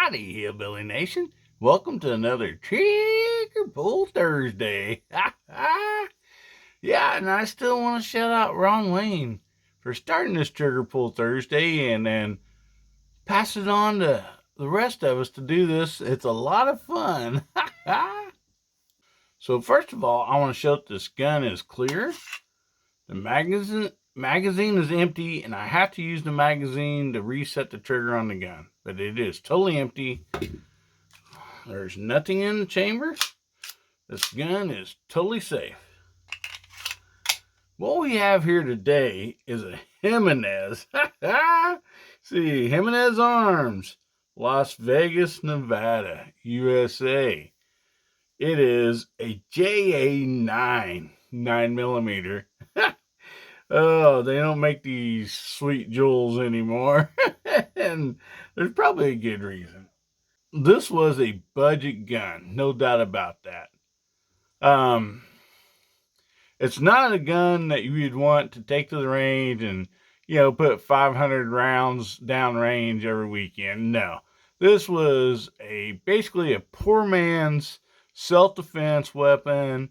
Howdy, Hillbilly Nation. Welcome to another Trigger Pull Thursday. Yeah, and I still want to shout out Ron Wayne for starting this Trigger Pull Thursday and then pass it on to the rest of us to do this. It's a lot of fun. So first of all, I want to show that this gun is clear. The magazine is empty, and I have to use the magazine to reset the trigger on the gun. But it is totally empty. There's nothing in the chamber. This gun is totally safe. What we have here today is a JIMENEZ. See, JIMENEZ Arms, Las Vegas, Nevada, USA. It is a JA9 9mm. Oh, they don't make these sweet jewels anymore. And there's probably a good reason. This was a budget gun, no doubt about that. It's not a gun that you'd want to take to the range and, put 500 rounds down range every weekend. No, this was basically a poor man's self-defense weapon,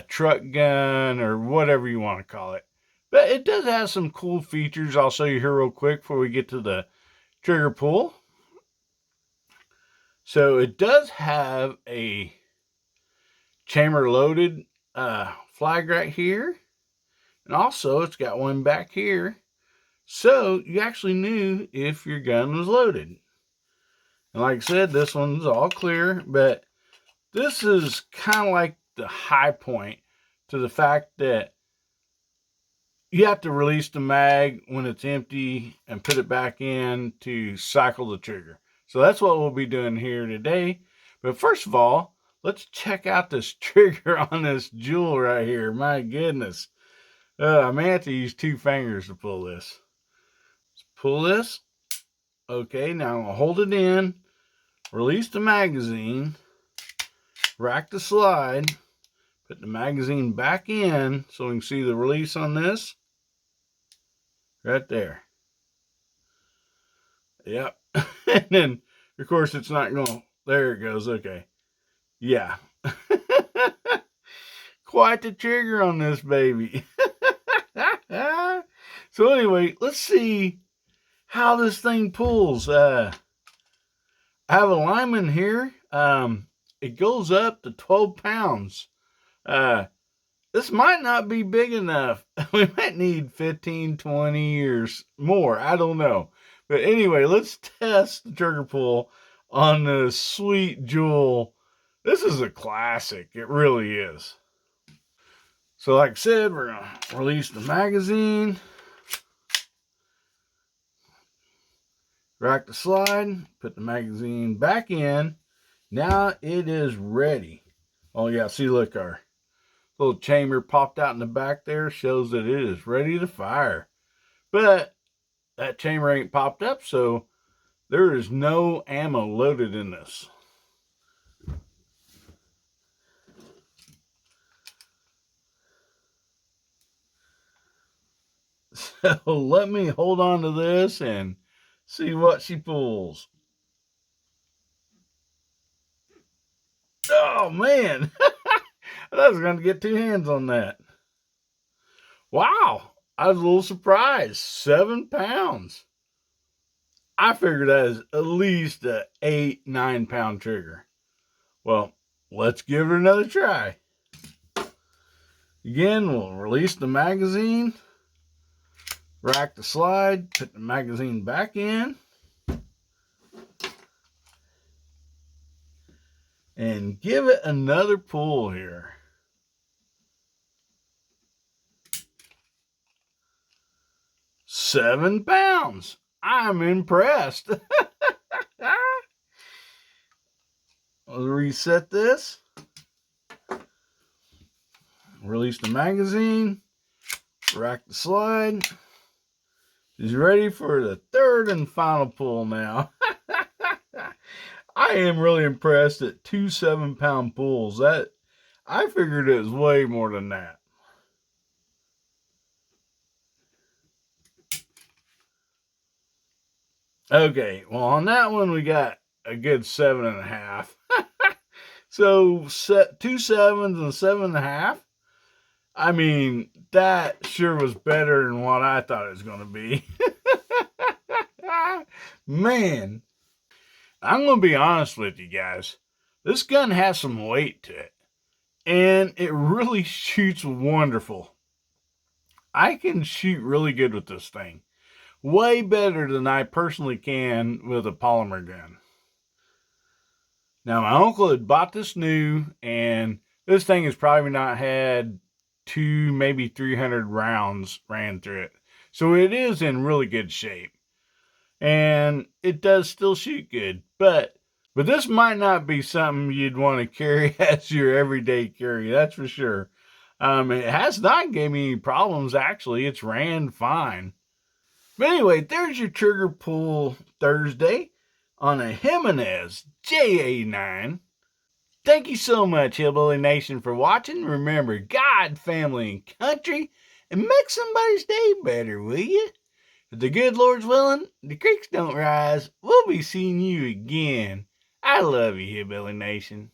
truck gun, or whatever you want to call it. But it does have some cool features I'll show you here real quick before we get to the trigger pull. So it does have a chamber loaded flag right here. And also it's got one back here. So you actually knew if your gun was loaded. And like I said, this one's all clear. But this is kind of like the high point to the fact that you have to release the mag when it's empty and put it back in to cycle the trigger. So that's what we'll be doing here today. But first of all, let's check out this trigger on this jewel right here. My goodness. I may have to use 2 fingers to pull this. Let's pull this. Okay, now I'm going to hold it in, release the magazine, rack the slide, put the magazine back in so we can see the release on this. Right there. Yep. And then, of course, it's not going. There it goes. Okay. Yeah. Quite the trigger on this baby. So anyway, let's see how this thing pulls. I have a lineman here. It goes up to 12 pounds. This might not be big enough. We might need 15, 20 years more. I don't know. But anyway, let's test the trigger pull on this sweet jewel. This is a classic. It really is. So like I said, we're going to release the magazine. Rack the slide. Put the magazine back in. Now it is ready. Oh yeah, see, look, our little chamber popped out in the back there, shows that it is ready to fire. But that chamber ain't popped up, so there is no ammo loaded in this. So let me hold on to this and see what she pulls. Oh man, I was going to get 2 hands on that. Wow, I was a little surprised. 7 pounds. I figured that is at least an 8-9 pound trigger. Well, let's give it another try. Again, we'll release the magazine, rack the slide, put the magazine back in, and give it another pull here. $7 pounds. I'm impressed. I'll reset this. Release the magazine. Rack the slide. She's ready for the 3rd and final pull now. I am really impressed at 2 7-pound pulls. That I figured it was way more than that. Okay, well on that one we got a good 7.5. So 2 7s and 7.5. I mean, that sure was better than what I thought it was going to be. Man, I'm going to be honest with you guys. This gun has some weight to it, and it really shoots wonderful. I can shoot really good with this thing. Way better than I personally can with a polymer gun. Now, my uncle had bought this new, and this thing has probably not had two, maybe 300 rounds ran through it. So it is in really good shape. And it does still shoot good. But this might not be something you'd want to carry as your everyday carry, that's for sure. It has not given me any problems, actually. It's ran fine. But anyway, there's your trigger pull Thursday on a Jimenez JA9. Thank you so much, Hillbilly Nation, for watching. Remember, God, family, and country, and make somebody's day better, will you? If the good Lord's willing, the creeks don't rise, we'll be seeing you again. I love you, Hillbilly Nation.